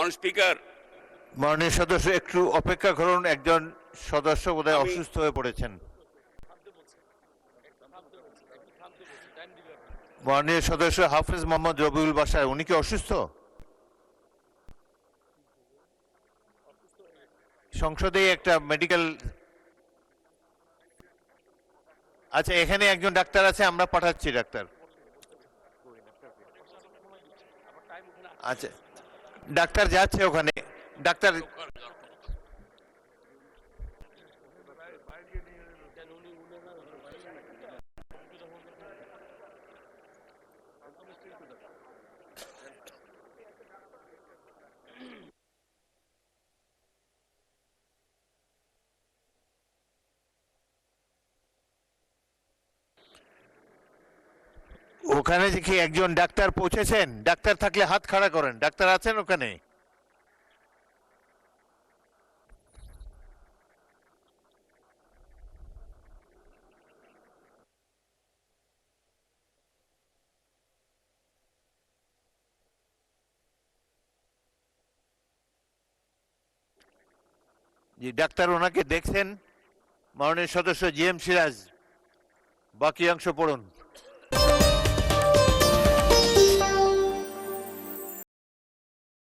মাননীয় স্পিকার, মাননীয় সদস্য একটু অপেক্ষা করুন, একজন সদস্য বোধহয় অসুস্থ হয়ে পড়েছেন। মাননীয় সদস্য হাফেজ মোহাম্মদ রবিউল বাশার, উনি কি অসুস্থ? সংসদেই একটা মেডিকেল, আচ্ছা এখানে একজন ডাক্তার আছে, আমরা পাঠাচ্ছি ডাক্তার। আচ্ছা ডাক্তার যাচ্ছে ওখানে। ডাক্তার ওখানে কি একজন ডাক্তার পৌঁছেছেন? ডাক্তার থাকলে হাত খাড়া করেন। ডাক্তার আছেন ওখানে? জি ডাক্তার ওনাকে দেখছেন। মাননীয় সদস্য জি এম সিরাজ, বাকি অংশ পড়ুন।